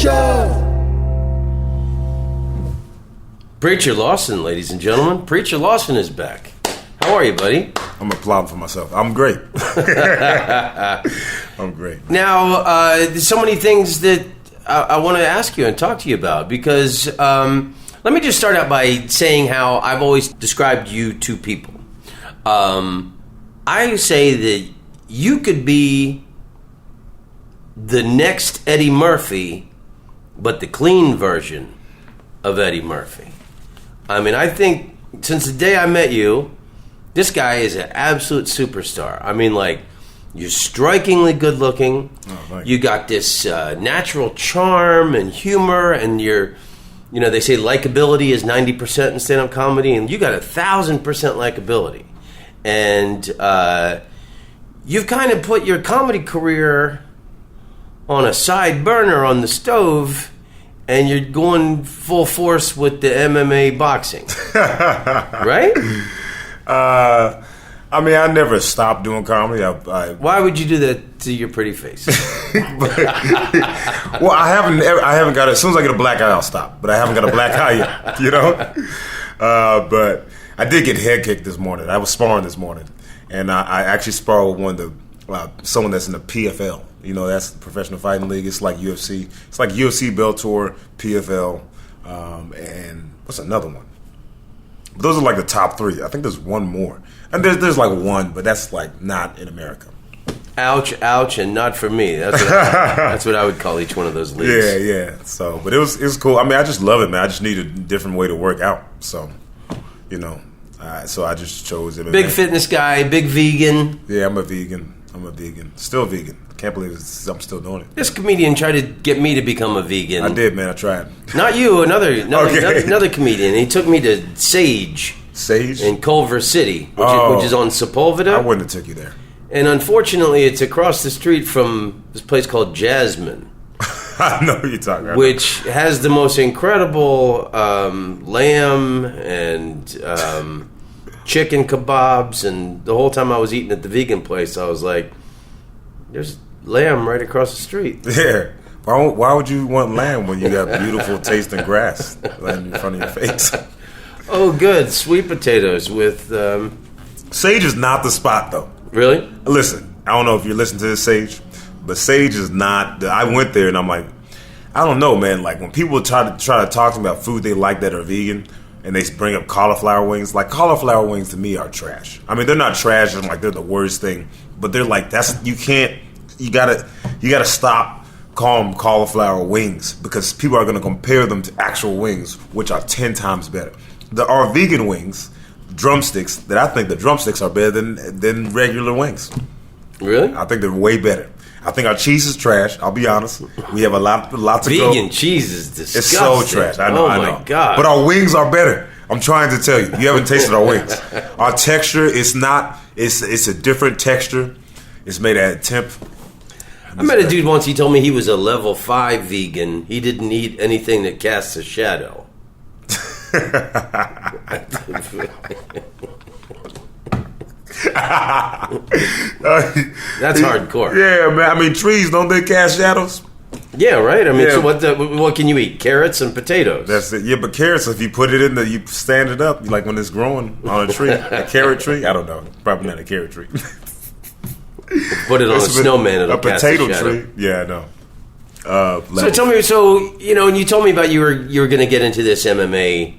Show. Preacher Lawson, ladies and gentlemen. Preacher Lawson is back. How are you, buddy? I'm applauding for myself. I'm great. I'm great. Now, there's so many things that I want to ask you and talk to you about because let me just start out by saying how I've always described you to people. I say that you could be the next Eddie Murphy, but the clean version of Eddie Murphy. I mean, I think since the day I met you, this guy is an absolute superstar. I mean, like, you're strikingly good looking. Oh, you got this natural charm and humor, and they say likability is 90% in stand-up comedy, and you got 1,000% likability. And you've kind of put your comedy career on a side burner on the stove, and you're going full force with the MMA boxing. Right? I mean, I never stopped doing comedy. Why would you do that to your pretty face? Well, I haven't got it. As soon as I get a black eye, I'll stop. But I haven't got a black eye yet, you know? But I did get head kicked this morning. I was sparring this morning. And I actually sparred with someone that's in the PFL. You know, that's the Professional Fighting League. It's like UFC. It's like UFC, Bellator, PFL, and what's another one? But those are like the top three. I think there's one more. And there's like one, but that's like not in America. Ouch, ouch, and not for me. That's what I would call each one of those leagues. Yeah. So, but it was cool. I mean, I just love it, man. I just need a different way to work out. So, you know, so I just chose it. Big fitness guy, big vegan. Yeah, I'm a vegan. Still vegan. Can't believe I'm still doing it. This comedian tried to get me to become a vegan. I did, man. I tried. Not you, another Okay. comedian. He took me to Sage in Culver City, which is on Sepulveda. I wouldn't have took you there. And unfortunately, it's across the street from this place called Jasmine. I know what you're talking about. Which has the most incredible lamb and chicken kebabs. And the whole time I was eating at the vegan place, I was like, there's lamb right across the street. Yeah. Why would you want lamb when you got beautiful tasting grass laying in front of your face? Oh, good. Sweet potatoes with... Sage is not the spot, though. Really? Listen, I don't know if you're listening to this, Sage, but Sage is not... I went there and I'm like, I don't know, man. Like, when people try to talk to me about food they like that are vegan, and they bring up cauliflower wings, like, cauliflower wings to me are trash. I mean, they're not trash and like they're the worst thing, but they're like, you gotta stop calling them cauliflower wings because people are gonna compare them to actual wings, which are 10 times better. There are vegan wings, drumsticks, that I think the drumsticks are better than regular wings. Really? I think they're way better. I think our cheese is trash. I'll be honest. We have lots of vegan cheese is disgusting. It's so trash. I know. Oh my God! But our wings are better. I'm trying to tell you. You haven't tasted our wings. Our texture is not. It's a different texture. It's made at a temp. I met a dude once. He told me he was a level 5 vegan. He didn't eat anything that casts a shadow. That's hardcore. Yeah, man. I mean, trees, don't they cast shadows? Yeah, right. I mean, Yeah. so what can you eat? Carrots and potatoes. That's it. Yeah, but carrots, if you put it in there, you stand it up, like when it's growing on a tree. A carrot tree? I don't know. Probably not a carrot tree. Put it on a snowman. It'll a cast potato a shadow. tree? Yeah, I know. So tell me, and you told me about you were going to get into this MMA,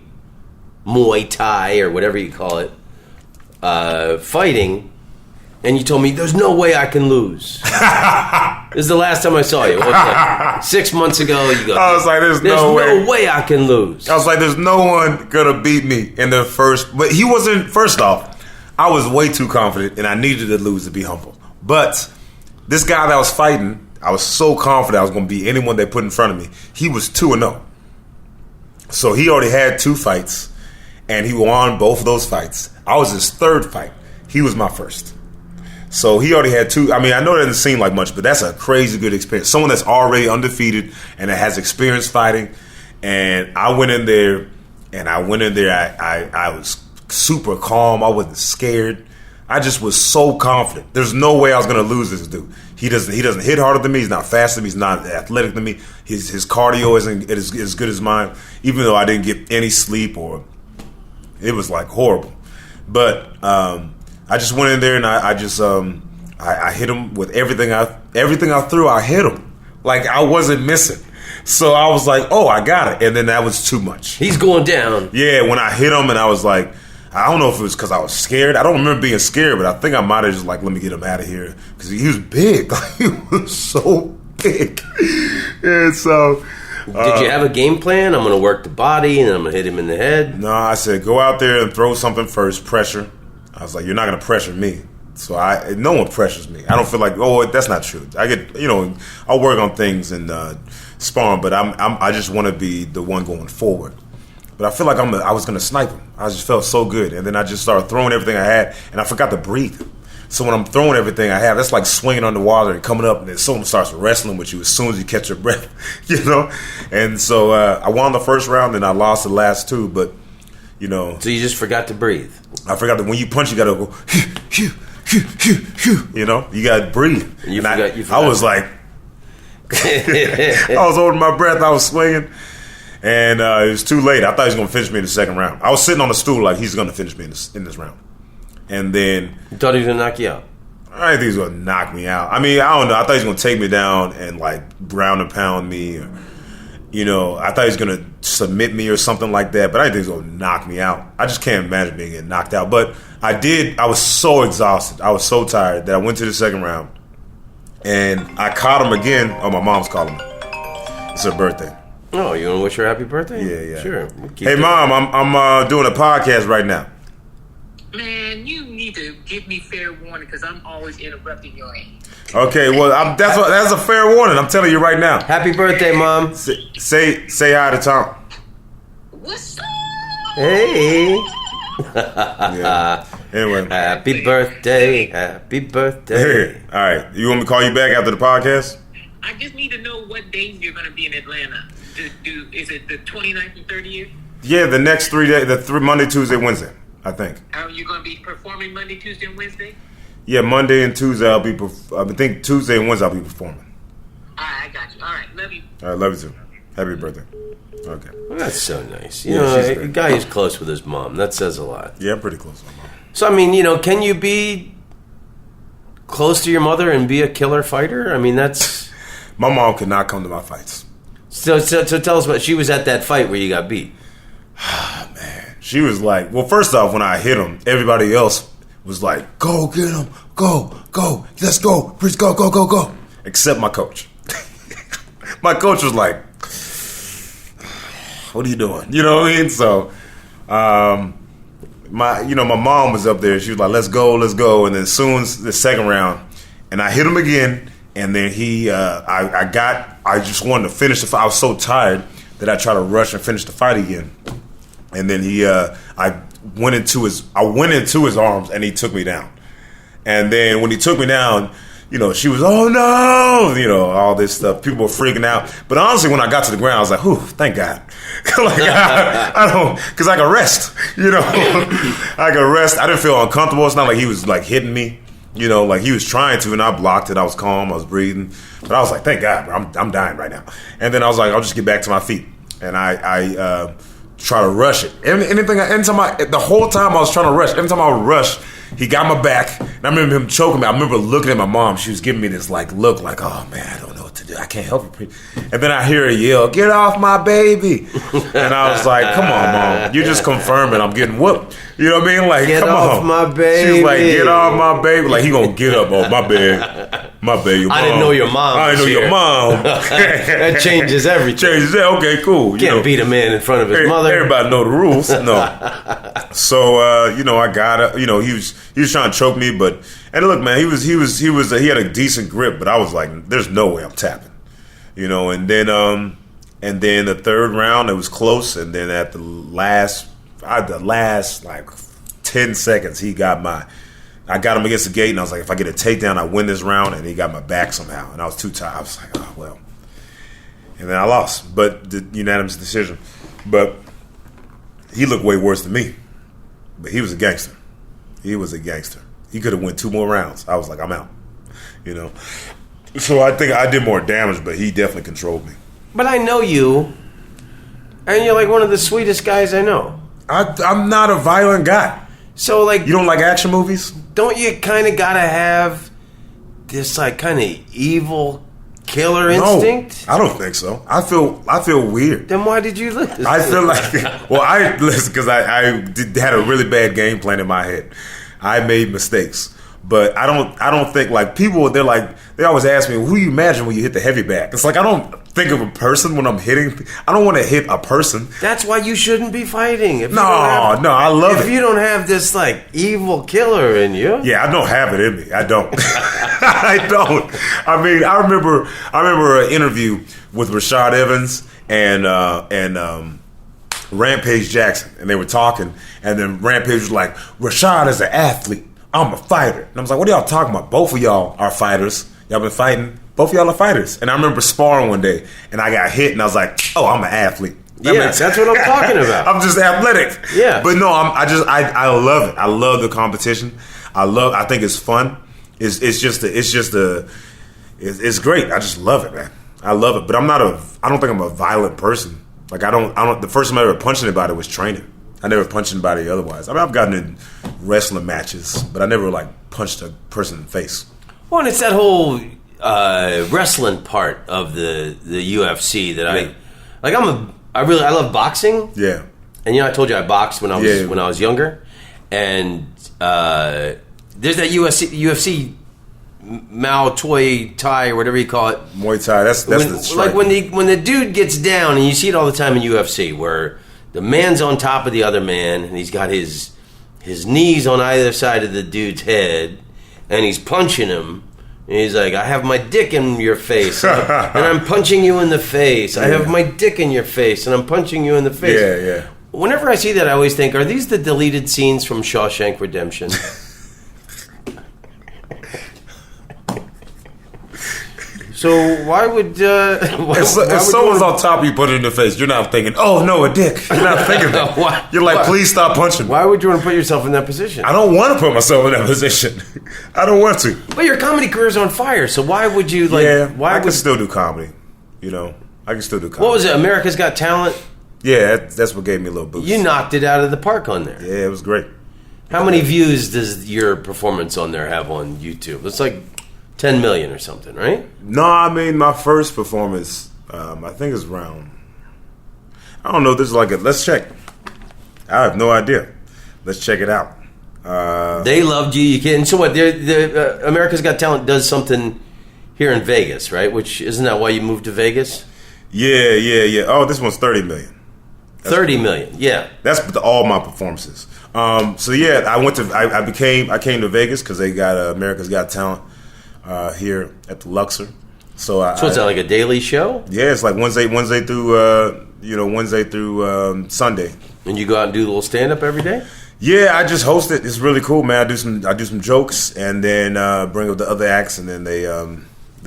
Muay Thai, or whatever you call it, fighting, and you told me there's no way I can lose. This is the last time I saw you. What was that? 6 months ago, you go. I was like, there's no way I can lose. I was like, there's no one gonna beat me in the first. But he wasn't. First off, I was way too confident, and I needed to lose to be humble. But this guy that was fighting, I was so confident I was going to beat anyone they put in front of me. He was 2-0. So he already had 2 fights, and he won both of those fights. I was his 3rd fight. He was my 1st. So he already had 2. I mean, I know it doesn't seem like much, but that's a crazy good experience. Someone that's already undefeated and that has experience fighting. And I went in there, I was super calm. I wasn't scared. I just was so confident. There's no way I was going to lose this dude. He doesn't hit harder than me. He's not faster than me. He's not athletic than me. His cardio isn't as good as mine. Even though I didn't get any sleep, or it was like horrible. But I just went in there and I just I hit him with everything I threw. I hit him like I wasn't missing. So I was like, oh, I got it. And then that was too much. He's going down. Yeah, when I hit him and I was like, I don't know if it was because I was scared. I don't remember being scared, but I think I might have just like, let me get him out of here. Because he was big. Like, he was so big. And so... Did you have a game plan? I'm going to work the body and then I'm going to hit him in the head? No, I said, go out there and throw something first, pressure. I was like, you're not going to pressure me. So no one pressures me. I don't feel like, oh, that's not true. I get, I'll work on things and sparring, but I just want to be the one going forward. But I feel like I was going to snipe him. I just felt so good. And then I just started throwing everything I had, and I forgot to breathe. So when I'm throwing everything I have, that's like swinging underwater and coming up, and then someone starts wrestling with you as soon as you catch your breath, And so I won the first round, and I lost the last two, but, So you just forgot to breathe. I forgot that when you punch, you got to go, phew, phew, phew, phew, you got to breathe. And you forgot. I was like, I was holding my breath, I was swinging. And it was too late. I thought he was going to finish me in the second round. I was sitting on the stool like he's going to finish me in this round. And then... You thought he was going to knock you out? I didn't think he was going to knock me out. I mean, I don't know. I thought he was going to take me down and like ground and pound me. Or, I thought he was going to submit me or something like that. But I didn't think he was going to knock me out. I just can't imagine being getting knocked out. But I was so exhausted. I was so tired that I went to the second round. And I caught him again. Oh, my mom's calling me. It's her birthday. Oh, you want to wish her happy birthday? Yeah. Sure. Hey, Mom, I'm doing a podcast right now. Man, you need to give me fair warning because I'm always interrupting your aim. Okay, well, that's a fair warning. I'm telling you right now. Happy birthday, Mom. Say hi to Tom. What's up? Hey. Yeah. Anyway. Happy birthday. Happy birthday. Hey. All right. You want me to call you back after the podcast? I just need to know what days you're going to be in Atlanta. Is it the 29th and 30th? Yeah, the next 3 days, Monday, Tuesday, Wednesday, I think. Are you going to be performing Monday, Tuesday, and Wednesday? Yeah, Monday and Tuesday I think Tuesday and Wednesday I'll be performing. All right, I got you. All right, love you. All right, love you too. Happy birthday. Okay. Well, that's so nice. A She's guy who's close with his mom. That says a lot. Yeah, I'm pretty close with my mom. So, I mean, can you be close to your mother and be a killer fighter? I mean, that's... My mom could not come to my fights. So tell us what she was at that fight where you got beat. Man, she was like, well, first off, when I hit him, everybody else was like, go get him, go, let's go, please go, except my coach. My coach was like, what are you doing? You know what I mean? So, my mom was up there. She was like, let's go, and then as soon as the second round, and I hit him again. And then I just wanted to finish the fight. I was so tired that I tried to rush and finish the fight again. And then I went into his arms and he took me down. And then when he took me down, she was, oh no, all this stuff. People were freaking out. But honestly, when I got to the ground, I was like, whew, thank God. Like, I don't, because I could rest, I could rest. I didn't feel uncomfortable. It's not like he was like hitting me. Like he was trying to, and I blocked it. I was calm. I was breathing. But I was like, thank God, bro. I'm dying right now. And then I was like, I'll just get back to my feet. And I try to rush it. The whole time I was trying to rush, every time I would rush, he got my back. And I remember him choking me. I remember looking at my mom. She was giving me this like look like, oh, man, I don't know what to do. I can't help you. And then I hear her yell, get off my baby. And I was like, come on, Mom. You just confirming I'm getting whooped. You know what I mean? Like, get come off on. my baby. She was like, get off my baby. Like, he gonna get up. Oh, my bad. My bad. Your mom. I didn't know your mom. I didn't know your mom. That changes everything. Changes that. Okay, cool. Can't beat a man in front of his mother. Everybody know the rules. No. So, I got it. He was trying to choke me, but, and look, man, he had a decent grip, but I was like, there's no way I'm tapping. And then the third round, it was close, and then at the last like 10 seconds, I got him against the gate, and I was like, if I get a takedown, I win this round, and he got my back somehow, and I was too tired. I was like, oh, well. And then I lost, but the unanimous decision. But he looked way worse than me. But he was a gangster. He He could have went 2 more rounds. I was like, I'm out. So I think I did more damage, but he definitely controlled me. But I know you, and you're like one of the sweetest guys I know. I'm not a violent guy. So like, you don't like action movies? Don't you kind of gotta have this like kind of evil killer instinct? No, I don't think so. I feel weird. Then why did you listen? I feel like I listen because I had a really bad game plan in my head. I made mistakes. But I don't think like people. They always ask me, who do you imagine when you hit the heavy bag? It's like I don't think of a person when I'm hitting. I don't want to hit a person. That's why you shouldn't be fighting. No, I love it. If you don't have this like evil killer in you, yeah, I don't have it in me. I don't. I don't. I mean, I remember an interview with Rashad Evans and Rampage Jackson, and they were talking, and then Rampage was like, Rashad is an athlete. I'm a fighter. And I was like, what are y'all talking about? Both of y'all are fighters. Y'all been fighting. Both of y'all are fighters. And I remember sparring one day, and I got hit, and I was like, oh, I'm an athlete. That's what I'm talking about. I'm just athletic. Yeah. But no, I love it. I love the competition. I think it's fun. It's great. I just love it, man. I love it. But I don't think I'm a violent person. Like I don't the first time I ever punched anybody was training. I never punched anybody otherwise. I mean, I've gotten in wrestling matches, but I never like punched a person in the face. Well, and it's that whole wrestling part of the UFC that I love boxing. Yeah. And I told you I boxed when I was younger, and there's that UFC Muay Thai or whatever you call it. Muay Thai. That's the strike. Like when the dude gets down, and you see it all the time in UFC where the man's on top of the other man, and he's got his knees on either side of the dude's head, and he's punching him. And he's like, I have my dick in your face, and I'm punching you in the face. I have my dick in your face, and I'm punching you in the face. Yeah. Whenever I see that, I always think, are these the deleted scenes from Shawshank Redemption? So why would if someone's on top of you, put it in the face, you're not thinking, oh no, a dick. You're not thinking that. You're like, please stop punching me. Why would you want to put yourself in that position? I don't want to put myself in that position. I don't want to. But your comedy career's on fire, so why would you like? Yeah, I can still do comedy. I can still do comedy. What was it? America's Got Talent. Yeah, that's what gave me a little boost. You knocked it out of the park on there. Yeah, it was great. How many views does your performance on there have on YouTube? It's like 10 million or something, right? No, I mean, my first performance, I think it's around, I don't know, this is like let's check. I have no idea. Let's check it out. They loved you. You can. So what? America's Got Talent does something here in Vegas, right? Which, isn't that why you moved to Vegas? Yeah. Oh, this one's 30 million. 30 million, yeah. That's all my performances. So yeah, I came to Vegas because they got America's Got Talent here at the Luxor. So it's that like a daily show? Yeah, it's like Wednesday through Sunday. And you go out and do a little stand up every day? Yeah, I just host it. It's really cool, man. I do some jokes and then bring up the other acts, and then they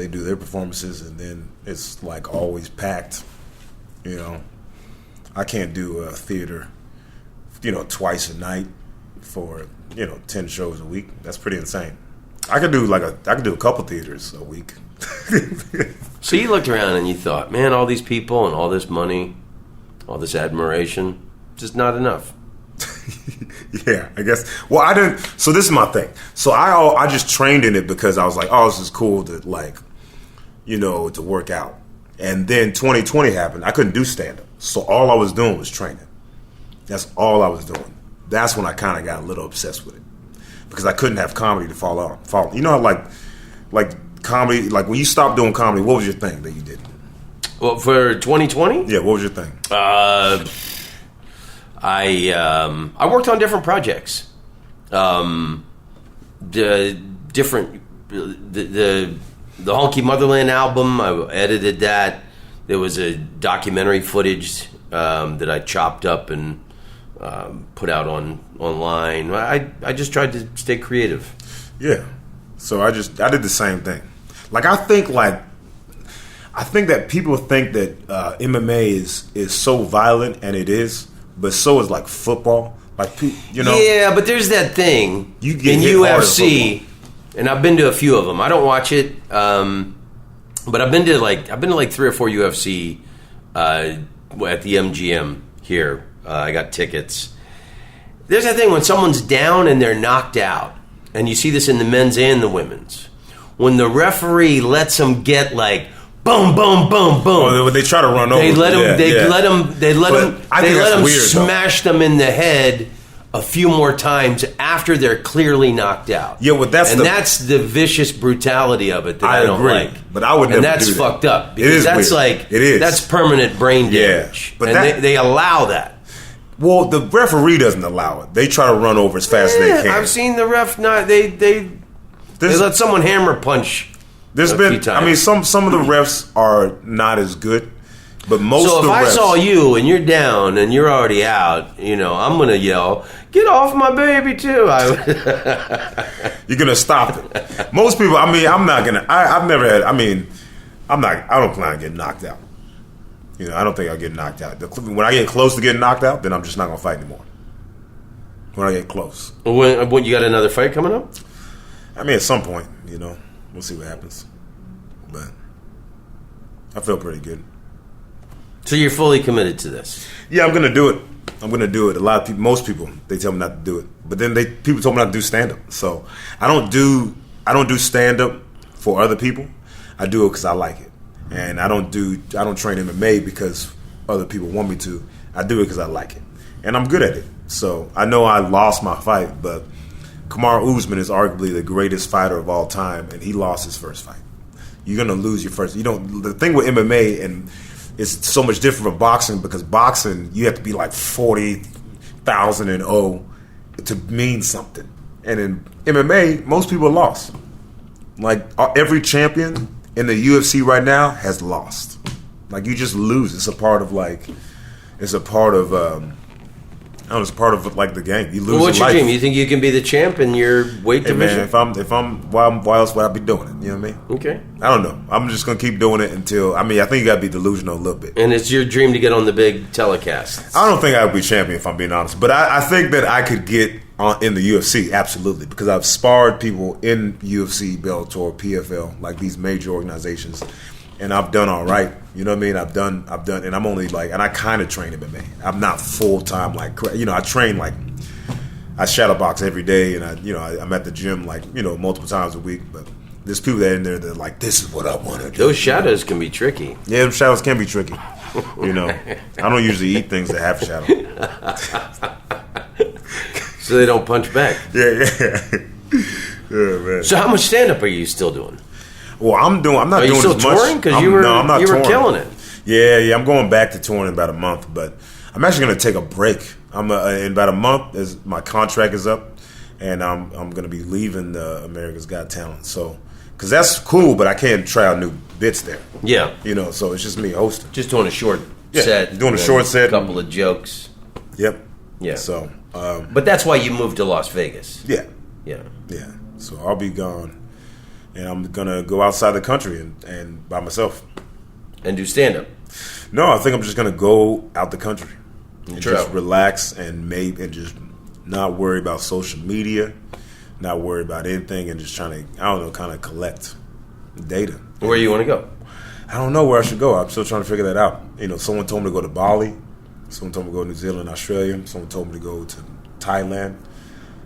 do their performances, and then it's like always packed. I can't do a theater, twice a night for 10 shows a week. That's pretty insane. I could do a couple theaters a week. So you looked around and you thought, man, all these people and all this money, all this admiration, just not enough. Yeah, I guess. Well, I didn't. So this is my thing. So I just trained in it because I was like, oh, this is cool to to work out. And then 2020 happened. I couldn't do stand up. So all I was doing was training. That's all I was doing. That's when I kind of got a little obsessed with it. Because I couldn't have comedy to follow. Like comedy, like when you stopped doing comedy, what was your thing that you did? Well, for 2020? Yeah, what was your thing? I worked on different projects. The Honky Motherland album, I edited that. There was a documentary footage that I chopped up and put out online. I just tried to stay creative. Yeah. So I did the same thing. Like I think that people think that MMA is so violent, and it is, but so is like football. Like, you know. Yeah, but there's that thing You get in hit hard in UFC, and I've been to a few of them. I don't watch it, but I've been to like 3 or 4 UFC at the MGM here. I got tickets. There's that thing when someone's down and they're knocked out, and you see this in the men's and the women's. When the referee lets them get like boom, boom, boom, boom. Oh, they try to run over. They let them. They let them weird, smash them in the head a few more times after they're clearly knocked out. Yeah, well, that's the vicious brutality of it that I don't agree, like. but I would never and that's do that. fucked up It is because that's weird. like It is. that's permanent brain damage. But and they allow that. Well, the referee doesn't allow it. They try to run over as fast as they can. I've seen the ref not. They let someone hammer punch. There's a been. few times. I mean, some of the refs are not as good, but most So of if the refs. I saw you and you're down and you're already out, I'm gonna yell, "Get off my baby!" too. You're gonna stop it. Most people. I mean, I'm not gonna. I've never had. I mean, I'm not. I don't plan on getting knocked out. I don't think I'll get knocked out. When I get close to getting knocked out, then I'm just not gonna fight anymore. When I get close. When you got another fight coming up? I mean, at some point, we'll see what happens. But I feel pretty good. So you're fully committed to this? Yeah, I'm gonna do it. A lot of people, most people, they tell me not to do it. But then people told me not to do stand up. So I don't do stand up for other people. I do it because I like it. And I don't train MMA because other people want me to. I do it because I like it. And I'm good at it. So I know I lost my fight, but Kamaru Usman is arguably the greatest fighter of all time, and he lost his first fight. You're gonna lose your first. The thing with MMA, and it's so much different from boxing, because boxing you have to be like 40,000 and 0 to mean something. And in MMA, most people lost. Like every champion in the UFC right now has lost. Like you just lose. It's a part of like the game. You lose. Well, what's your life. dream? You think you can be the champ in your weight Hey division? man, why else would I be doing it? You know what I mean? Okay. I don't know. I'm just gonna keep doing it until. I think you gotta be delusional a little bit. And it's your dream to get on the big telecasts. I don't think I would be champion if I'm being honest, but I think that I could get in the UFC absolutely, because I've sparred people in UFC, Bellator, PFL, like these major organizations, and I've done all right. You know what I mean? I've done, and I'm only like, and I kind of train MMA. I'm not full time like, I train like, I shadow box every day, and I'm at the gym like, multiple times a week. But there's people that are in there that are like, this is what I want to do. Those shadows can be tricky. Yeah, them shadows can be tricky. I don't usually eat things that have shadow. So they don't punch back. Yeah, man. So how much stand-up are you still doing? Well, I'm not Are you doing still as much. touring? Because you I'm not were touring. killing it. Yeah, I'm going back to touring in about a month, but I'm actually going to take a break. In about a month, as my contract is up, and I'm going to be leaving America's Got Talent. So, because that's cool, but I can't try out new bits there. Yeah. So it's just me hosting. Just doing a short set. Doing a short set. A couple of jokes. Yep. Yeah. So. But that's why you moved to Las Vegas. Yeah. Yeah. Yeah. So I'll be gone, and I'm gonna go outside the country and by myself. And do stand-up. No, I think I'm just gonna go out the country and True. just relax and just not worry about social media, not worry about anything, and just trying to kind of collect data. Where you want to go? I don't know where I should go. I'm still trying to figure that out. Someone told me to go to Bali. Someone told me to go to New Zealand, Australia. Someone told me to go to Thailand.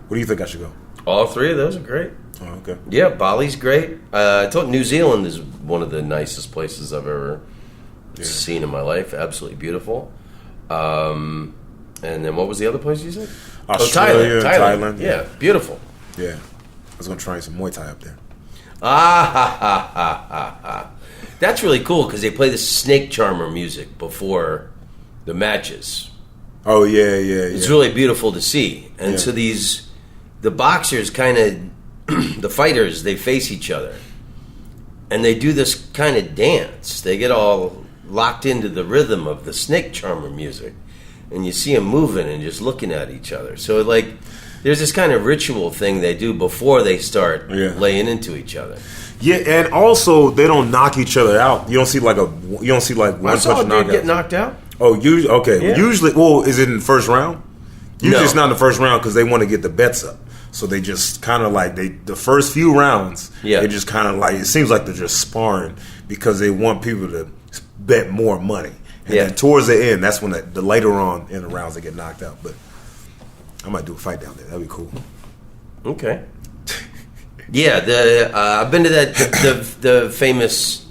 Where do you think I should go? All three of those are great. Oh, okay. Yeah, Bali's great. I thought New Zealand is one of the nicest places I've ever seen in my life. Absolutely beautiful. And then what was the other place you said? Australia, Thailand. Yeah, beautiful. Yeah. I was going to try some Muay Thai up there. That's really cool because they play the snake charmer music before the matches. Oh, yeah. It's really beautiful to see. And so the boxers kind of, the fighters, they face each other. And they do this kind of dance. They get all locked into the rhythm of the snake charmer music. And you see them moving and just looking at each other. So, there's this kind of ritual thing they do before they start laying into each other. Yeah, and also they don't knock each other out. You don't see like one I saw punch a dude knockout. get knocked out. Oh, okay. Yeah. Usually, is it in the first round? Usually No. it's not in the first round because they want to get the bets up. So they just kind of like the first few rounds. Yeah. They just kind of like it seems like they're just sparring because they want people to bet more money. And then towards the end, that's when the later on in the rounds they get knocked out. But I might do a fight down there. That'd be cool. Okay. Yeah, I've been to the famous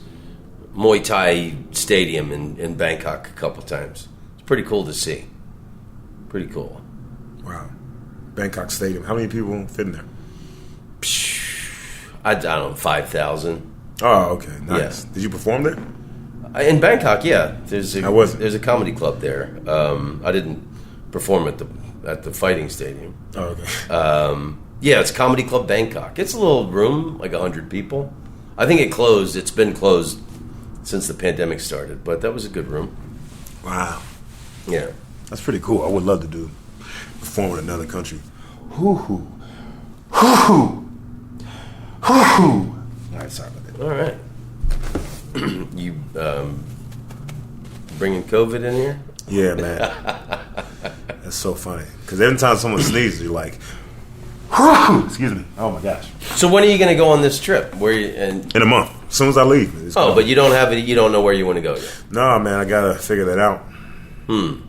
Muay Thai stadium in Bangkok a couple times. It's pretty cool to see. Pretty cool. Wow. Bangkok Stadium. How many people fit in there? I don't know, 5,000. Oh, okay. Nice. Yeah. Did you perform there? In Bangkok, yeah. There's How was it? There's a comedy club there. I didn't perform at the fighting stadium. Oh, okay. Yeah, it's Comedy Club Bangkok. It's a little room, like 100 people. I think it closed. It's been closed since the pandemic started, but that was a good room. Wow. Yeah. That's pretty cool. I would love to perform in another country. Hoo-hoo. Hoo-hoo. Hoo-hoo. All right, sorry about that. All right. You bringing COVID in here? Yeah, man. That's so funny. Because every time someone sneezes, you're like, whoo, excuse me. Oh, my gosh. So when are you going to go on this trip? Where you, and In a month. As soon as I leave. It's gone. but you don't have it. You don't know where you want to go yet. No, man. I got to figure that out. I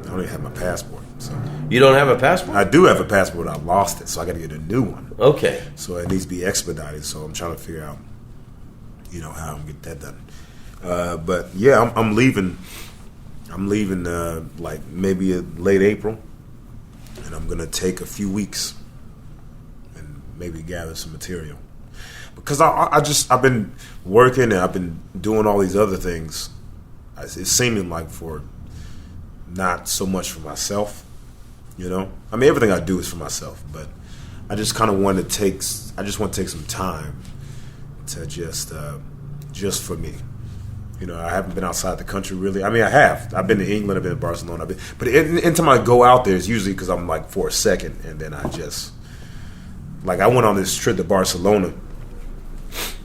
don't even have my passport. So You don't have a passport? I do have a passport. I lost it. So I got to get a new one. Okay. So it needs to be expedited. So I'm trying to figure out, how I'm get that done. But yeah, I'm leaving. I'm leaving like maybe late April, and I'm gonna take a few weeks and maybe gather some material because I've been working and I've been doing all these other things. It's seeming like for not so much for myself, I mean everything I do is for myself, but I just kind of want to take some time to just for me. I haven't been outside the country really. I mean, I have. I've been to England. I've been to Barcelona. But anytime I go out there, it's usually because I'm like for a second, and then I just like I went on this trip to Barcelona.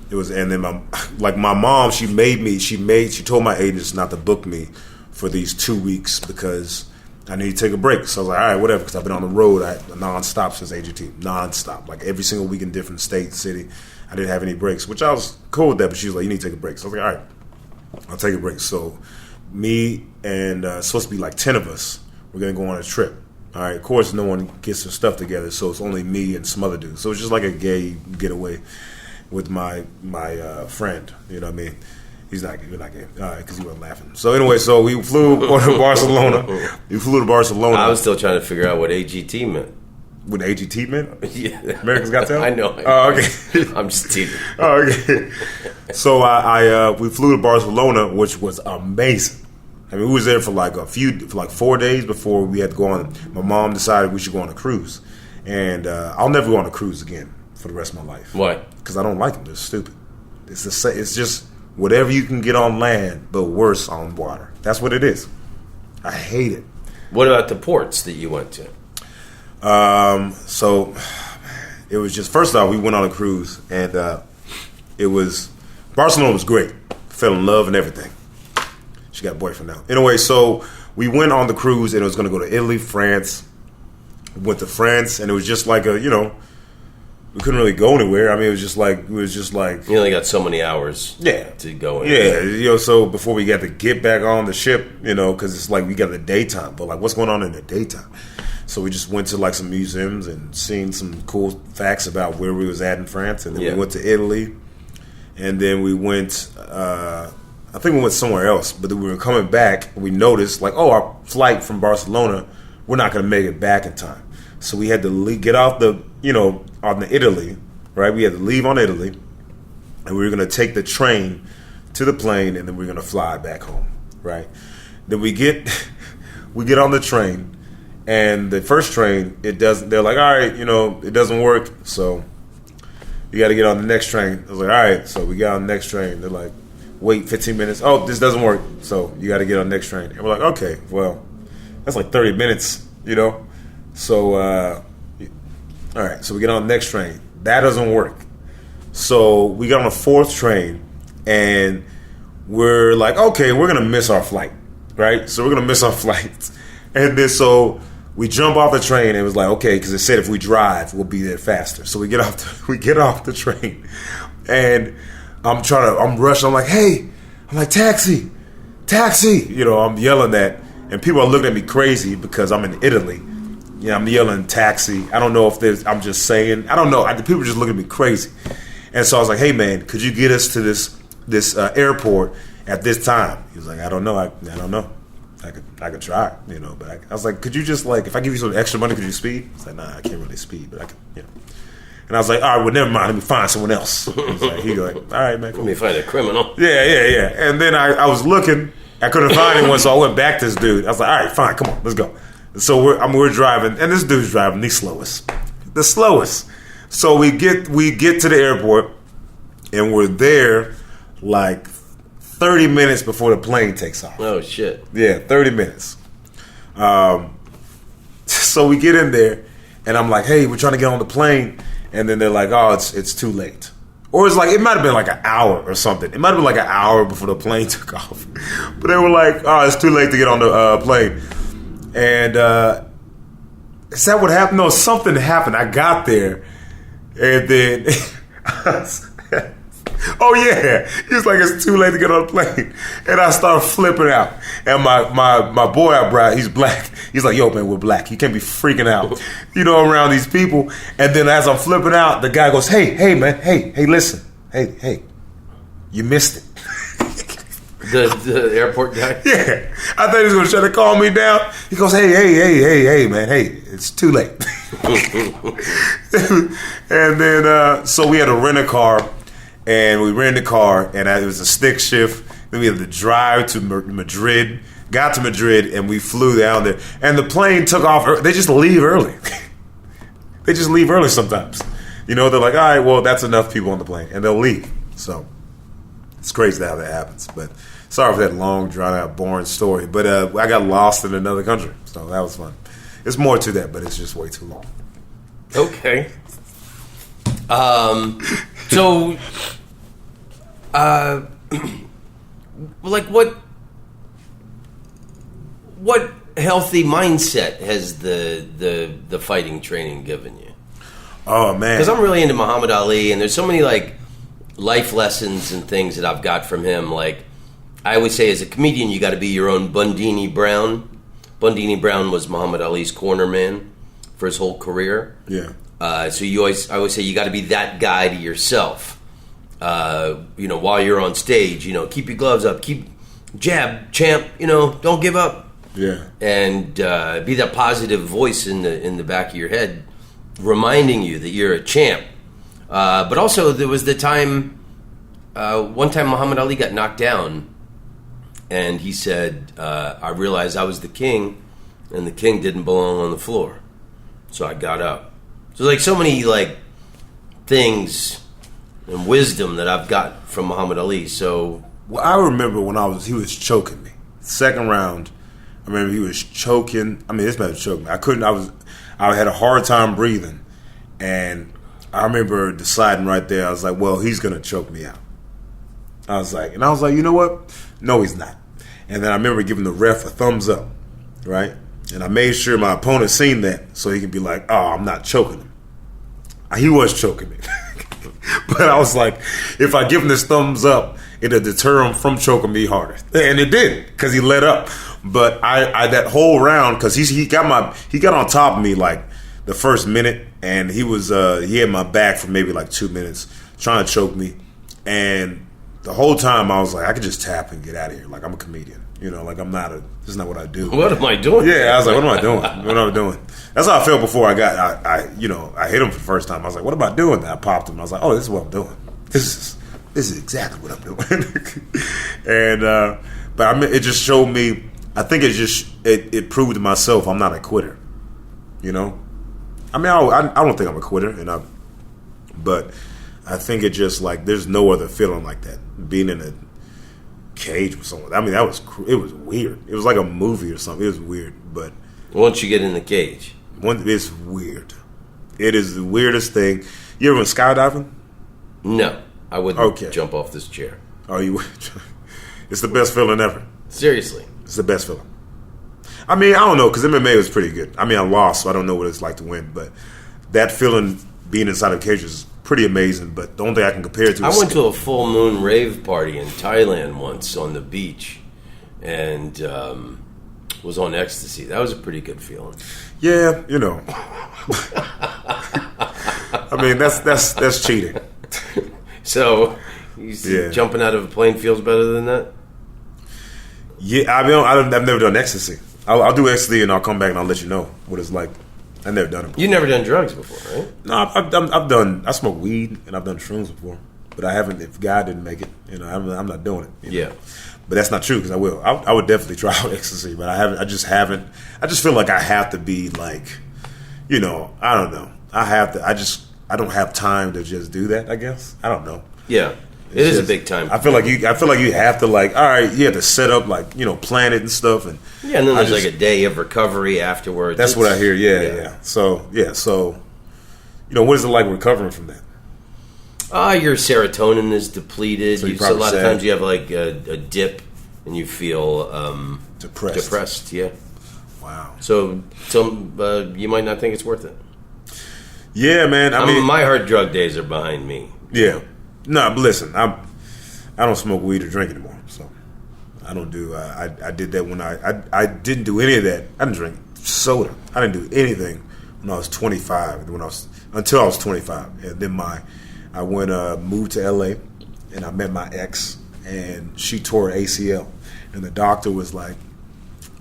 It was, and then my mom, she told my agents not to book me for these 2 weeks because I need to take a break. So I was like, all right, whatever, because I've been on the road nonstop since age 18, nonstop, like every single week in different state, city. I didn't have any breaks, which I was cool with that, but she was like, you need to take a break. So I was like, all right, I'll take a break. So me and it's supposed to be like 10 of us, we're going to go on a trip. All right, of course, no one gets their stuff together, so it's only me and some other dudes. So it's just like a gay getaway with my friend, you know what I mean? You're not gay, all right, because he wasn't laughing. So anyway, so we flew to Barcelona. I was still trying to figure out what AGT meant. What AGT meant? Yeah. America's Got Talent? I know. Oh, okay. I'm just teasing. Oh, okay. So we flew to Barcelona, which was amazing. I mean, we was there for like 4 days before we had to go on. My mom decided we should go on a cruise, and I'll never go on a cruise again for the rest of my life. Why? Because I don't like them. They're stupid. It's just whatever you can get on land, but worse on water. That's what it is. I hate it. What about the ports that you went to? So it was just, first off, we went on a cruise, and Barcelona was great. Fell in love and everything. She got a boyfriend now. Anyway, so we went on the cruise, and it was going to go to Italy, France. We went to France, and it was just like we couldn't really go anywhere. I mean, it was just like You only got so many hours. To go in. Yeah, so before we got to get back on the ship, because it's like we got the daytime, but like what's going on in the daytime? So we just went to like some museums and seen some cool facts about where we was at in France, and then we went to Italy, and then we went. I think we went somewhere else, but then we were coming back. And we noticed like, our flight from Barcelona, we're not going to make it back in time. So we had to get off on the Italy, right? We had to leave on Italy, and we were going to take the train to the plane, and then we are going to fly back home, right? Then we get on the train, and the first train, they're like, all right, it doesn't work, so you got to get on the next train. I was like, all right, so we got on the next train. They're like, wait 15 minutes. Oh, this doesn't work, so you got to get on the next train. And we're like, okay, well, that's like 30 minutes, So, all right, so we get on the next train. That doesn't work. So we got on a fourth train, and we're like, okay, we're going to miss our flight, right? So we're going to miss our flight. And then so we jump off the train, and it was like, okay, because it said if we drive, we'll be there faster. So we get off the train, and I'm rushing. I'm like, hey, taxi. You know, I'm yelling that, and people are looking at me crazy because I'm in Italy. Yeah, I'm yelling taxi. I don't know if I'm just saying. I don't know. People are just looking at me crazy. And so I was like, hey, man, could you get us to this airport at this time? He was like, I don't know. I don't know. I could try, you know. But I was like, could you just, like, if I give you some extra money, could you speed? He's like, nah, I can't really speed, but I can, you know. And I was like, all right, well, never mind. Let me find someone else. He was like, all right, man. Cool. Let me find a criminal. Yeah. And then I was looking. I couldn't find anyone, so I went back to this dude. I was like, all right, fine, come on, let's go. So we're driving, and this dude's driving the slowest. So we get to the airport, and we're there like 30 minutes before the plane takes off. Oh shit! Yeah, 30 minutes. So we get in there, and I'm like, hey, we're trying to get on the plane, and then they're like, oh, it's too late. Or it's like, it might have been like an hour or something. It might have been like an hour before the plane took off. But they were like, oh, it's too late to get on the plane. And is that what happened? No, something happened. I got there, and then oh yeah, he's like, it's too late to get on the plane, and I start flipping out. And my boy I brought, he's black. He's like, yo man, we're black. You can't be freaking out, you know, around these people. And then as I'm flipping out, the guy goes, hey man, hey, listen, hey, you missed it. The airport guy? Yeah. I thought he was going to try to calm me down. He goes, hey, man, hey, it's too late. And then, so we had to rent a car, and we rented a car, and it was a stick shift. Then we had to drive to Madrid, got to Madrid, and we flew down there. And the plane took off. They just leave early. They just leave early sometimes. You know, they're like, all right, well, that's enough people on the plane, and they'll leave. So it's crazy how that happens, but sorry for that long, drawn-out, boring story. But I got lost in another country, so that was fun. There's more to that, but it's just way too long. Okay. So, like, what healthy mindset has the fighting training given you? Oh man, because I'm really into Muhammad Ali, and there's so many like life lessons and things that I've got from him. Like, I always say, as a comedian, you got to be your own Bundini Brown. Bundini Brown was Muhammad Ali's corner man for his whole career. Yeah. So I always say you got to be that guy to yourself. You know, while you're on stage, you know, keep your gloves up, keep jab, champ. You know, don't give up. Yeah. And be that positive voice in the back of your head, reminding you that you're a champ. But also, there was the time, one time Muhammad Ali got knocked down, and he said, I realized I was the king, and the king didn't belong on the floor. So I got up. So like so many like things and wisdom that I've got from Muhammad Ali. So well, I remember when he was choking me. Second round, I remember he was choking. I mean, this man was choking me. I had a hard time breathing, and I remember deciding right there. I was like, well, he's gonna choke me out. I was like, you know what? No, he's not. And then I remember giving the ref a thumbs up, right? And I made sure my opponent seen that so he can be like, oh, I'm not choking him. He was choking me. But I was like, if I give him this thumbs up, it'll deter him from choking me harder. And it did, because he let up. But I that whole round, because he got on top of me like the first minute, and he had my back for maybe like 2 minutes trying to choke me. And the whole time I was like, I could just tap and get out of here. Like, I'm a comedian. You know, like this is not what I do. What am I doing? Yeah, I was like, what am I doing? What am I doing? That's how I felt before I hit him for the first time. I was like, what am I doing? And I popped him. I was like, oh, this is what I'm doing. This is exactly what I'm doing. And but I mean, it just showed me. I think it proved to myself I'm not a quitter. You know, I mean, I don't think I'm a quitter, but I think it just like there's no other feeling like that, being in a cage with someone. I mean, it was weird. It was like a movie or something. It was weird, but once you get in the cage, it's weird. It is the weirdest thing. You ever went skydiving? No, I wouldn't jump off this chair. Oh, you would? It's the best feeling ever. Seriously, it's the best feeling. I mean, I don't know, because MMA was pretty good. I mean, I lost, so I don't know what it's like to win. But that feeling, being inside of cages, is pretty amazing. But the only thing I can compare it to is... I went to a full moon rave party in Thailand once on the beach, and was on ecstasy. That was a pretty good feeling. Yeah, you know. I mean, that's cheating. So, jumping out of a plane feels better than that? Yeah, I mean, I've never done ecstasy. I'll do ecstasy and I'll come back and I'll let you know what it's like. I've never done it before. You've never done drugs before, right? No, I smoked weed and I've done shrooms before. But I haven't, if God didn't make it, I'm not doing it. You know? Yeah. But that's not true, because I will. I would definitely try out ecstasy, but I just haven't. I just feel like I have to be like, I don't know. I don't have time to just do that, I guess. I don't know. Yeah. It is a big time. I feel like you have to, like, all right, you have to set up, like, plan it and stuff, and then there's like a day of recovery afterwards. That's what I hear. Yeah. So what is it like recovering from that? Your serotonin is depleted. So a lot of times you have like a dip, and you feel depressed. Yeah. Wow. So you might not think it's worth it. Yeah, man. I mean, my hard drug days are behind me. Yeah. No, but listen, I don't smoke weed or drink anymore, so I don't do. I did that when I didn't do any of that. I didn't drink soda. I didn't do anything when I was 25. Until I was 25, and then I went moved to LA, and I met my ex, and she tore her ACL, and the doctor was like,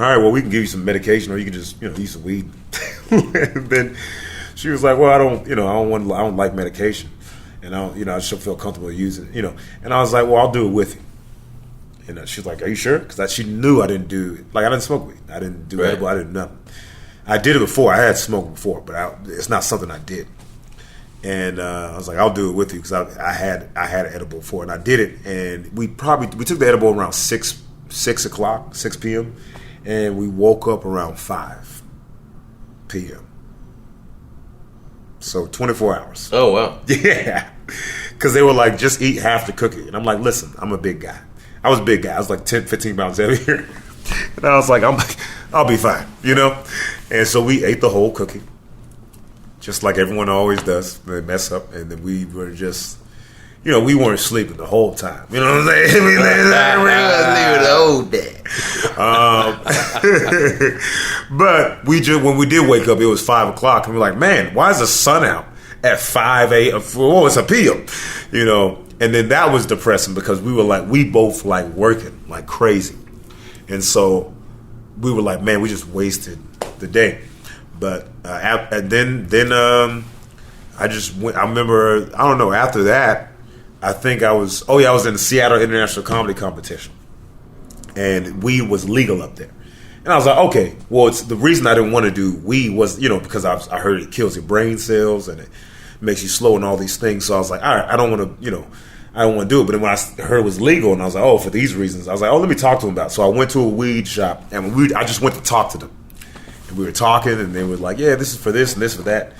"All right, well, we can give you some medication, or you can just use some weed." And then she was like, "Well, I don't like medication." And I just feel comfortable using it, And I was like, well, I'll do it with you. And she's like, are you sure? Because she knew I didn't I didn't smoke weed. I didn't do edible. I didn't do nothing. I did it before. I had smoked before, but it's not something I did. And I was like, I'll do it with you, because I had edible before, and I did it. And we took the edible around 6 p.m. And we woke up around 5 p.m. So 24 hours. Oh, wow. Yeah. Because they were like, just eat half the cookie. And I'm like, listen, I'm a big guy. I was a big guy. I was like 10, 15 pounds heavier. And I was like, I'll be fine, And so we ate the whole cookie, just like everyone always does. They mess up. And then we were just, we weren't sleeping the whole time. You know what I'm saying? We were sleeping the whole day. But when we did wake up, it was 5 o'clock, and we're like, man, why is the sun out at 5 a.m.? It's a p.m. And then that was depressing, because we both working like crazy, and so we were like, man, we just wasted the day. But and then I just went. I remember, I don't know. After that, I think I was in the Seattle International Comedy Competition, and weed was legal up there. And I was like, okay, well, it's the reason I didn't want to do weed was, because I heard it kills your brain cells and it makes you slow and all these things. So I was like, all right, I don't want to, I don't want to do it. But then when I heard it was legal, and I was like, oh, for these reasons, I was like, oh, let me talk to them about it. So I went to a weed shop, and I just went to talk to them. And we were talking, and they were like, yeah, this is for this and this for that.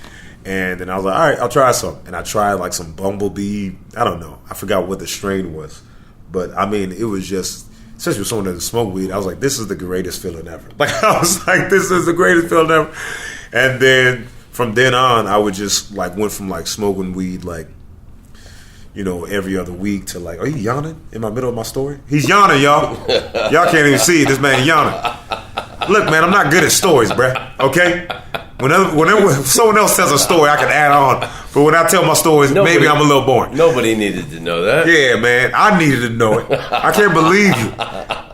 And then I was like, all right, I'll try some. And I tried like some bumblebee. I don't know. I forgot what the strain was. But I mean, it was just, especially with someone that smoked weed, I was like, this is the greatest feeling ever. I was like, this is the greatest feeling ever. And then from then on, I would just went from smoking weed every other week to are you yawning in my middle of my story? He's yawning, y'all. Y'all can't even see this man yawning. Look, man, I'm not good at stories, bruh. Okay? Whenever someone else tells a story, I can add on. But when I tell my stories, maybe I'm a little boring. Nobody needed to know that. Yeah, man. I needed to know it. I can't believe you.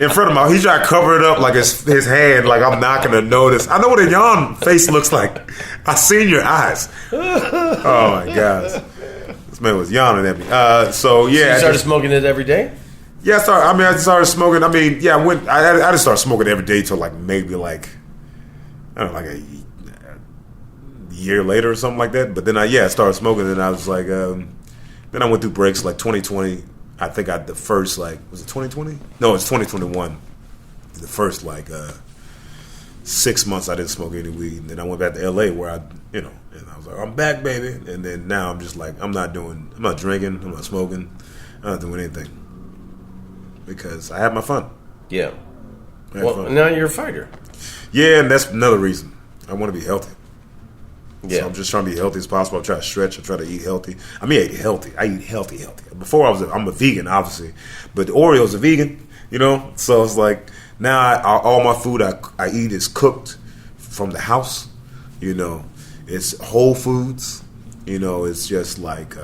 In front of my, he tried to cover it up like his hand, like I'm not going to notice. I know what a yawn face looks like. I seen your eyes. Oh, my gosh. This man was yawning at me. So you started smoking it every day? Yeah, I started smoking. I didn't start smoking every day till maybe I don't know, a year later or something like that. But then I started smoking, and I was like, then I went through breaks 2020. I think the first was it 2020? No, it's 2021. The first 6 months I didn't smoke any weed, and then I went back to LA where and I was like, I'm back, baby. And then now I'm just I'm not drinking, I'm not smoking, I'm not doing anything because I have my fun. Yeah. Well, now you're a fighter. Yeah, and that's another reason. I want to be healthy. Yeah. So I'm just trying to be healthy as possible. I try to stretch. I try to eat healthy. I mean, I eat healthy. Before I'm a vegan, obviously, but the Oreo's a vegan, you know. So it's like now all my food I eat is cooked from the house. You know, it's whole foods. You know, it's just like,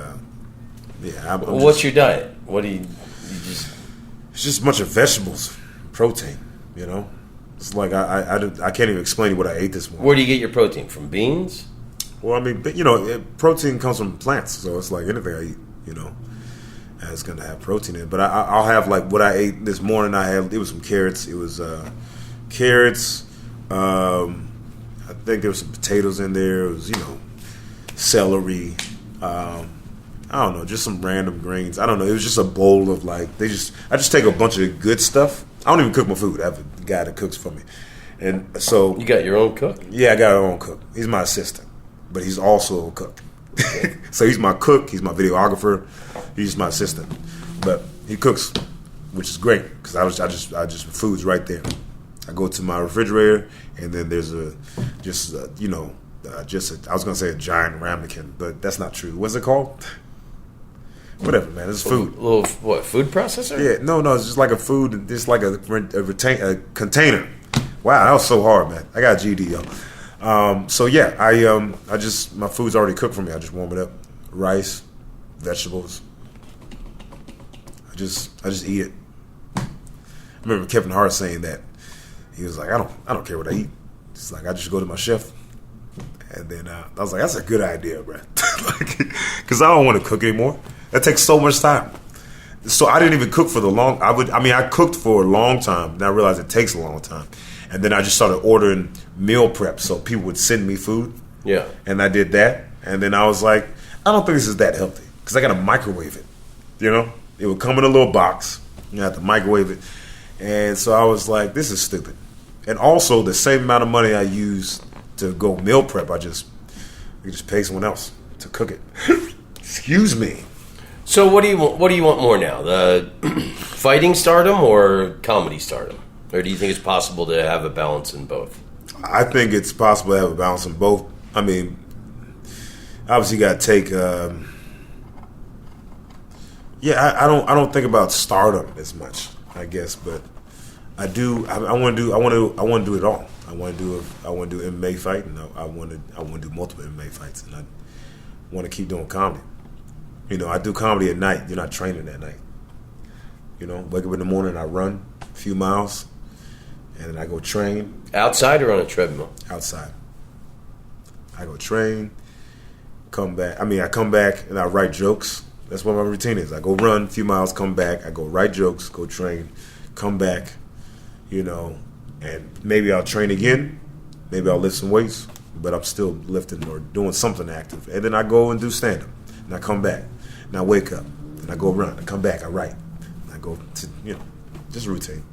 What's your diet? What do you just? It's just a bunch of vegetables, protein. You know, it's like I can't even explain what I ate this morning. Where do you get your protein from? Beans? Well, I mean, you know, protein comes from plants, so it's like anything I eat, you know, it's going to have protein in it. But I'll have, like, what I ate this morning. It was some carrots. It was carrots. I think there was some potatoes in there. It was, you know, celery. I don't know, just some random greens. I don't know. It was just a bowl of, like, I just take a bunch of good stuff. I don't even cook my food. I have a guy that cooks for me. And so. You got your own cook? Yeah, I got my own cook. He's my assistant. But he's also a cook. So he's my cook. He's my videographer. He's my assistant. But he cooks, which is great because I just food's right there. I go to my refrigerator and then there's I was gonna say a giant ramekin, but that's not true. What's it called? Whatever, man. It's food. A little what? Food processor? Yeah, no. It's just like a food. It's like a container. Wow, that was so hard, man. I got a GD, yo. So yeah, I just my food's already cooked for me. I just warm it up, rice, vegetables. I just eat it. I remember Kevin Hart saying that. He was like, I don't care what I eat. It's like I just go to my chef, and then I was like, that's a good idea, bro. Because I don't want to cook anymore. That takes so much time. So I didn't even cook for the long. I cooked for a long time, and I realized it takes a long time. And then I just started ordering meal prep so people would send me food. Yeah. And I did that. And then I was like, I don't think this is that healthy because I got to microwave it. You know? It would come in a little box. You have to microwave it. And so I was like, this is stupid. And also the same amount of money I use to go meal prep, I just pay someone else to cook it. Excuse me. So what do you want more now? The fighting stardom or comedy stardom? Or do you think it's possible to have a balance in both? I think it's possible to have a balance in both. I mean, obviously, you got to take. I don't think about stardom as much, I guess, but I do. I want to do it all. I want to do MMA fighting. I want to do multiple MMA fights, and I want to keep doing comedy. You know, I do comedy at night. You're not training at night. You know, wake up in the morning, I run a few miles, and then I go train. Outside or on a treadmill? Outside. I go train, come back. I come back and I write jokes. That's what my routine is. I go run a few miles, come back. I go write jokes, go train, come back, you know, and maybe I'll train again. Maybe I'll lift some weights, but I'm still lifting or doing something active. And then I go and do stand-up, and I come back, and I wake up, and I go run. I come back, I write. And I go to, just routine.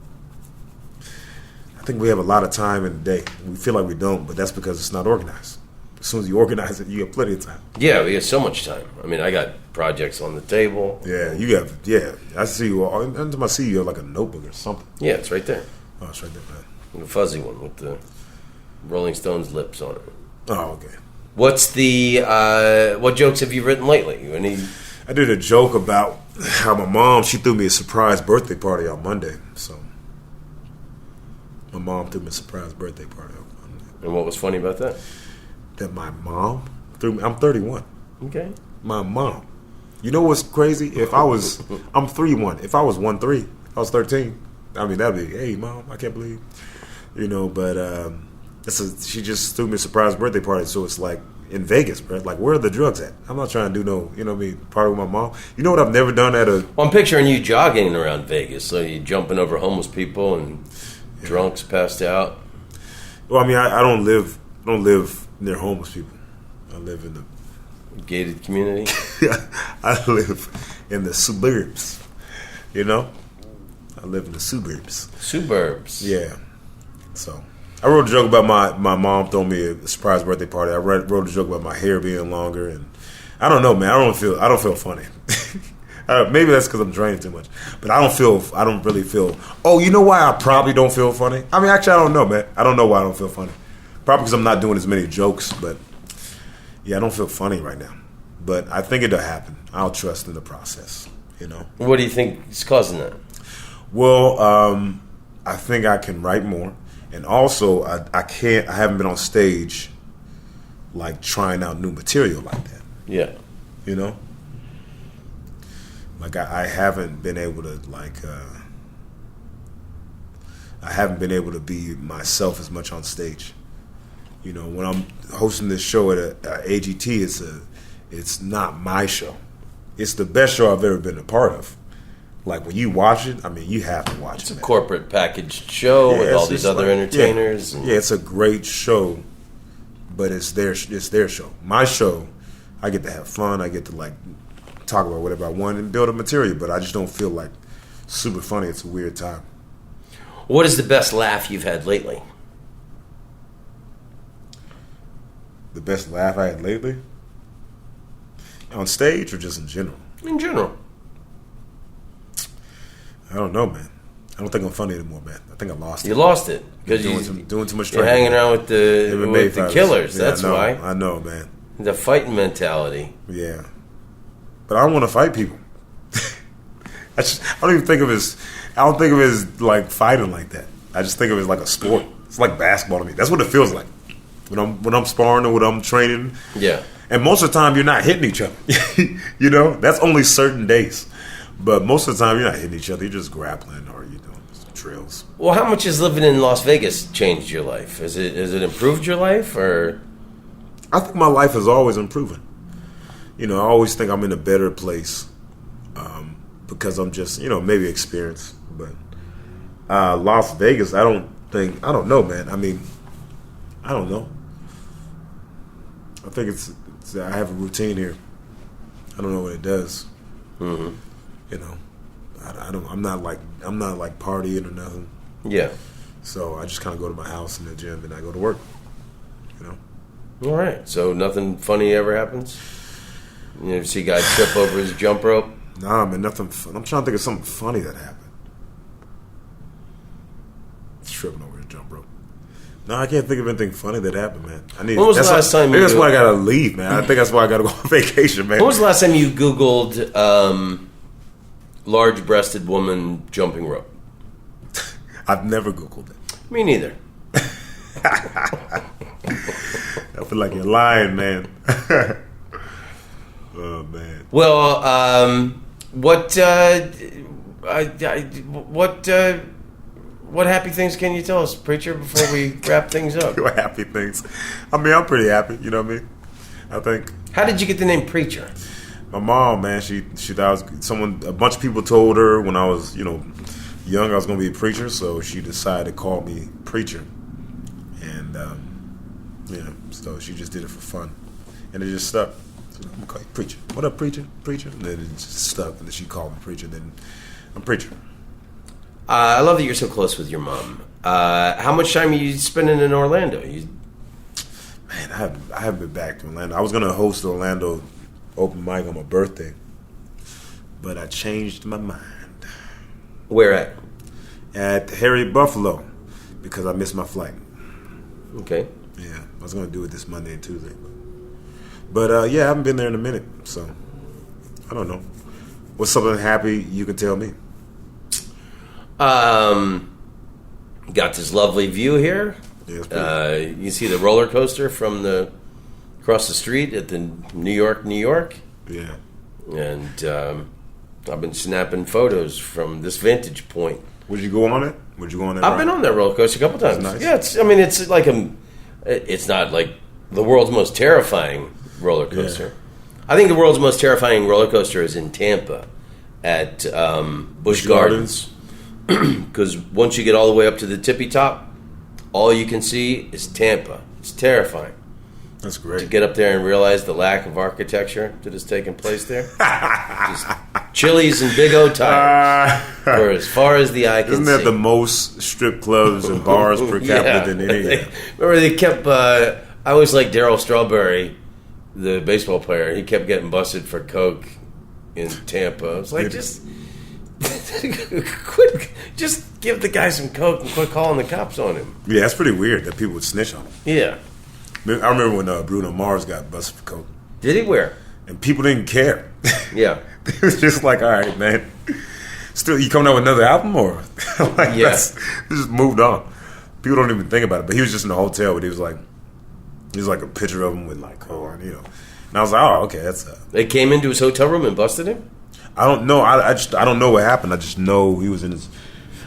I think we have a lot of time in the day. We feel like we don't, but that's because it's not organized. As soon as you organize it, you have plenty of time. Yeah, we have so much time. I mean, I got projects on the table. Yeah, you have. Yeah, I see you. Every time I see you, have like a notebook or something. Yeah, it's right there. Oh, it's right there, man. The fuzzy one with the Rolling Stones lips on it. Oh, okay. What's the what jokes have you written lately? I did a joke about how my mom, she threw me a surprise birthday party on Monday. So my mom threw me a surprise birthday party on Monday. And what was funny about that? That my mom threw me. I'm 31. Okay. My mom. You know what's crazy? I'm 3-1. If I was 1-3, I was 13. I mean, that'd be, hey, mom, I can't believe. But she just threw me a surprise birthday party. So it's like in Vegas, bro. Like, where are the drugs at? I'm not trying to do party with my mom. You know what I've never done at a... Well, I'm picturing you jogging around Vegas. So you jumping over homeless people and drunks passed out. Well, I mean, I don't live near homeless people. I live in the... gated community? I live in the suburbs. I live in the suburbs. Suburbs. Yeah. So I wrote a joke about my mom throwing me a surprise birthday party. I wrote a joke about my hair being longer, and I don't know, man. I don't feel funny. Maybe that's because I'm draining too much. But I don't really feel. Oh, you know why I probably don't feel funny? I mean, actually, I don't know, man. I don't know why I don't feel funny. Probably because I'm not doing as many jokes. But yeah, I don't feel funny right now. But I think it'll happen. I'll trust in the process. You know. What do you think is causing that? Well, I think I can write more, and also I haven't been on stage like trying out new material like that. Yeah. You know. Like I haven't been able to I haven't been able to be myself as much on stage. You know, when I'm hosting this show at AGT, it's not my show. It's the best show I've ever been a part of. Like when you watch it, I mean, you have to watch it. It's a corporate packaged show with all these other entertainers. Yeah, it's a great show, but it's their show. My show, I get to have fun. I get to like talk about whatever I want and build a material, but I just don't feel like super funny. It's a weird time. What is the best laugh you've had lately? The best laugh I had lately? On stage or just in general? In general. I don't know, man. I don't think I'm funny anymore, man. I think I lost it. You lost it because doing too much you're training. hanging around with the killers. Yeah, that's why. I know, man. The fighting mentality. Yeah. But I don't want to fight people. I don't even think of it as like fighting like that. I just think of it as like a sport. It's like basketball to me. That's what it feels like when I'm sparring or when I'm training. Yeah. And most of the time you're not hitting each other. You know, that's only certain days. But most of the time you're not hitting each other. You're just grappling or you're doing drills. Well, how much has living in Las Vegas changed your life? Has it improved your life or? I think my life is always improving. You know, I always think I'm in a better place because I'm just, you know, maybe experienced. But Las Vegas, I don't know, man. I mean, I don't know. I think it's I have a routine here. I don't know what it does. Mm-hmm. You know, I'm not like partying or nothing. Yeah. So I just kind of go to my house in the gym and I go to work. You know. All right. So nothing funny ever happens? You ever see a guy trip over his jump rope? Nah, man, nothing. I'm trying to think of something funny that happened. Tripping over his jump rope. No, I can't think of anything funny that happened, man. When was the last time? Maybe that's why I gotta leave, man. I think that's why I gotta go on vacation, man. When was the last time you Googled large-breasted woman jumping rope? I've never Googled it. Me neither. I feel like you're lying, man. Oh man. Well, what happy things can you tell us, Preacher, before we wrap things up? What happy things? I mean, I'm pretty happy. You know what I mean? I think. How did you get the name Preacher? My mom, man, she thought a bunch of people told her when I was, you know, young I was going to be a preacher, so she decided to call me Preacher. And, yeah, so she just did it for fun. And it just stuck. So I'm going to call you Preacher. What up, Preacher? Preacher? And then it just stuck, and then she called me Preacher, and then I'm Preacher. I love that you're so close with your mom. How much time are you spending in Orlando? Man, I haven't been back to Orlando. I was going to host the Orlando open mic on my birthday, but I changed my mind. Where at? At Harriet Buffalo, because I missed my flight. Okay. Yeah, I was going to do it this Monday and Tuesday. But yeah, I haven't been there in a minute, so I don't know. What's something happy you can tell me? Got this lovely view here. Yeah, you see the roller coaster from across the street at the New York. Yeah. And I've been snapping photos from this vantage point. Would you go on it? I've been on that roller coaster a couple times. Nice. Yeah, it's like it's not like the world's most terrifying roller coaster. Yeah. I think the world's most terrifying roller coaster is in Tampa at Busch Gardens. Because once you get all the way up to the tippy top, all you can see is Tampa. It's terrifying. That's great. To get up there and realize the lack of architecture that has taken place there. Just Chili's and Big O tires for as far as the eye can see. Isn't that the most strip clubs and bars per capita than any? Remember they kept, I always liked Darryl Strawberry, the baseball player. He kept getting busted for coke in Tampa. It's like, just quit. Just give the guy some coke and quit calling the cops on him. Yeah, that's pretty weird that people would snitch on him. Yeah. I remember when Bruno Mars got busted for coke. Did he? Where? And people didn't care. Yeah. It was just like, all right, man. Still, you coming out with another album or? Like, Yeah. Just moved on. People don't even think about it. But he was just in a hotel, but he was like a picture of him with like, and I was like, oh, okay, that's. They came into his hotel room and busted him? I don't know. I don't know what happened. I just know he was in his.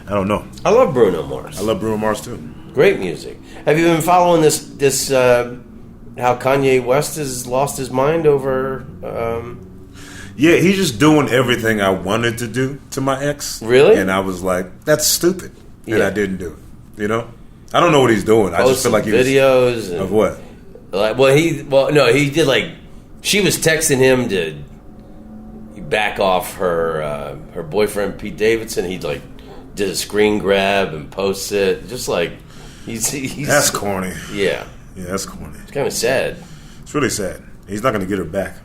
I don't know. I love Bruno Mars. I love Bruno Mars too. Great music. Have you been following this? How Kanye West has lost his mind over? Yeah, he's just doing everything I wanted to do to my ex. Really? And I was like, that's stupid, and Yeah. I didn't do it. I don't know what he's doing. I just feel like he videos of what? He did like she was texting him to back off her boyfriend Pete Davidson. He like did a screen grab and posts it, just like he's That's corny. Yeah, that's corny. it's kind of sad. It's really sad. He's not going to get her back.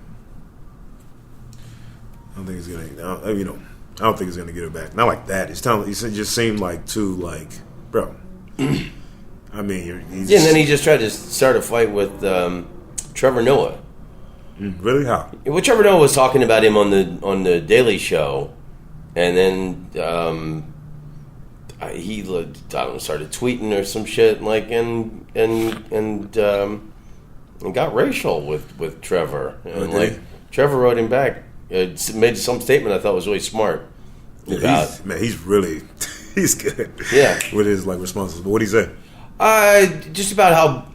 I don't think he's going to. I don't think he's going to get her back. Not like that. He just seemed like too like, bro. I mean, And then he just tried to start a fight with Trevor Noah. Really? How? Well, Trevor Noah was talking about him on the Daily Show, and then he started tweeting or some shit like and got racial with Trevor, and did he? Trevor wrote him back, made some statement I thought was really smart. He's really he's good. Yeah. With his like responses. But what did he say? Just about how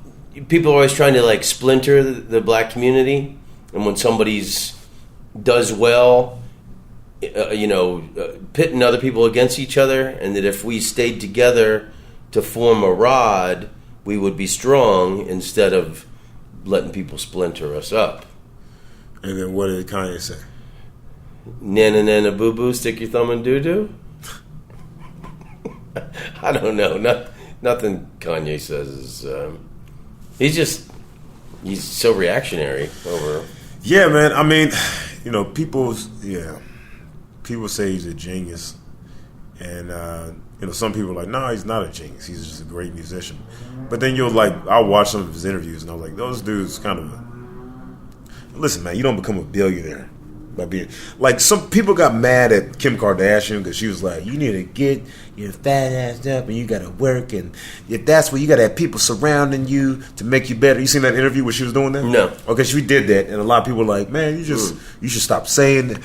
people are always trying to like splinter the black community, and when somebody's does well, pitting other people against each other, and that if we stayed together to form a rod, we would be strong instead of letting people splinter us up. And then what did Kanye say? Nana nana boo boo, stick your thumb in doo doo. I don't know. Nothing Kanye says is. He's so reactionary over. Yeah, man. I mean, people say he's a genius, and some people are like, no, he's not a genius. He's just a great musician. But then I'll watch some of his interviews, and I was like, those dudes kind of. Listen, man, you don't become a billionaire by being like some people got mad at Kim Kardashian because she was like, you need to get your fat ass up and you got to work, and if that's what you got to have people surrounding you to make you better. You seen that interview where she was doing that? No. Okay, she did that, and a lot of people were like, man, you should stop saying that.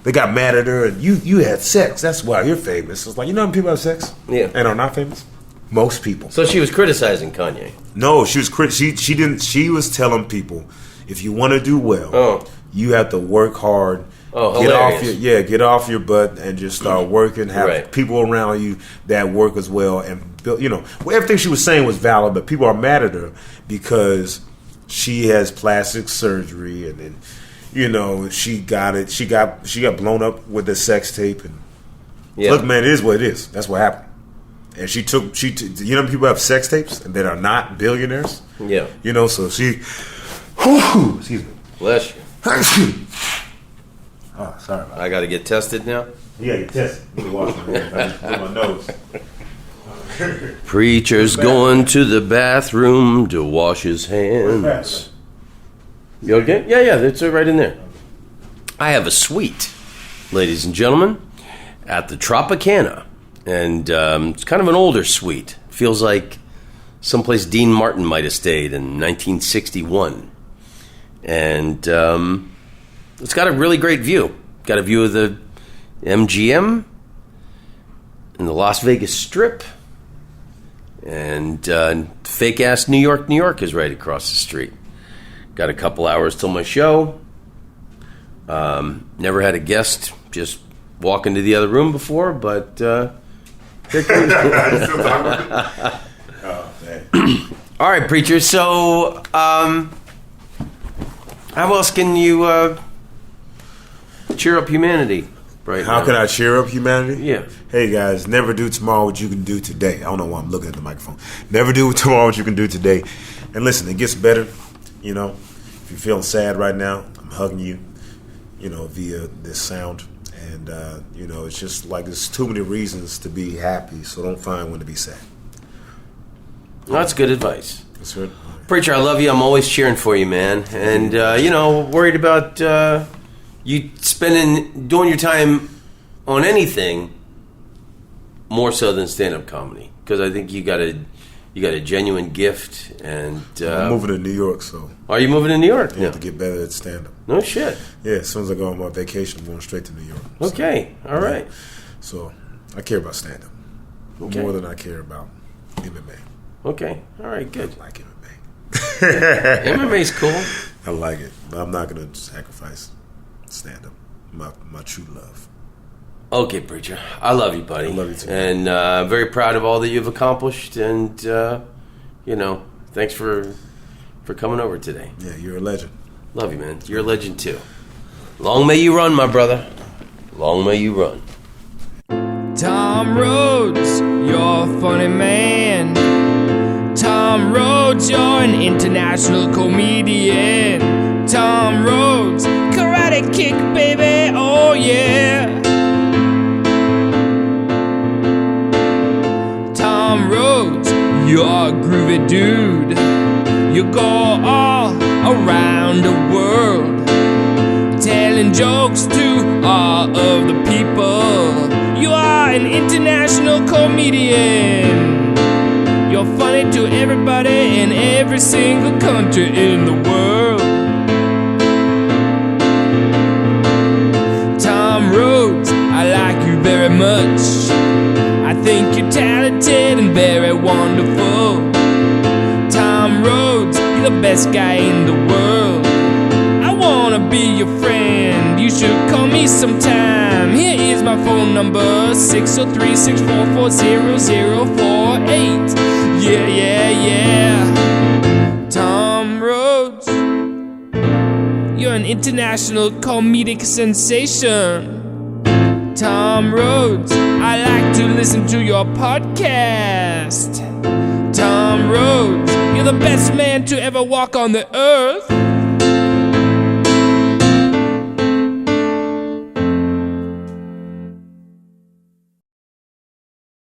They got mad at her, and you had sex. That's why you're famous. It's like, how many people have sex? Yeah. And are not famous? Most people. So she was criticizing Kanye. No, she was she didn't. She was telling people, if you want to do well, you have to work hard. Oh, get off your butt and just start working. Have people around you that work as well, and build. Everything she was saying was valid, but people are mad at her because she has plastic surgery, and then she got it. She got blown up with the sex tape, and look, man, it is what it is. That's what happened. And she took people have sex tapes and that are not billionaires. Yeah. So she. Excuse me. Bless you. Oh, sorry about that. I got to get tested now. Yeah, get tested. Let me wash my hands. I just blew my nose. Preacher's going to the bathroom to wash his hands. You okay? Yeah, it's right in there. I have a suite, ladies and gentlemen, at the Tropicana. And it's kind of an older suite. Feels like someplace Dean Martin might have stayed in 1961. And it's got a really great view. Got a view of the MGM and the Las Vegas Strip. And fake-ass New York is right across the street. Got a couple hours till my show. Never had a guest just walk into the other room before, but here comes. All right, Preacher. So, how else can you cheer up humanity right now? How can I cheer up humanity? Yeah. Hey, guys, never do tomorrow what you can do today. I don't know why I'm looking at the microphone. Never do tomorrow what you can do today. And listen, it gets better. If you're feeling sad right now, I'm hugging you. via this sound. And, it's just like there's too many reasons to be happy, so don't find one to be sad. Well, that's good advice. That's right. Preacher, I love you. I'm always cheering for you, man. And, worried about you doing your time on anything more so than stand-up comedy. Because I think you got a genuine gift. And I'm moving to New York, so... Are you moving to New York? Yeah, to get better at stand-up. No shit. Yeah, as soon as I go on my vacation, I'm going straight to New York. Okay, so, all right. So, I care about stand-up. Okay. More than I care about MMA. Okay, all right, good. I like MMA. MMA's cool. I like it, but I'm not going to sacrifice stand-up. My true love. Okay, Preacher. I love you, buddy. I love you too. And I'm very proud of all that you've accomplished. And, thanks for coming over today. Yeah, you're a legend. Love you, man. You're a legend, too. Long may you run, my brother. Long may you run. Tom Rhodes, you're a funny man. Tom Rhodes, you're an international comedian. Tom Rhodes, karate kick, baby, oh yeah. Tom Rhodes, you're a groovy dude. You go all around the world, telling jokes to all of the people. You are an international comedian. You're funny to everybody in every single country in the world. Tom Rhodes, I like you very much. I think you're talented and very wonderful. Tom Rhodes, you're the best guy in the world. I wanna be your friend, you should call me sometime. Here is my phone number, 603-644-0048. Yeah, yeah, yeah. Tom Rhodes, you're an international comedic sensation. Tom Rhodes, I like to listen to your podcast. Tom Rhodes, you're the best man to ever walk on the earth.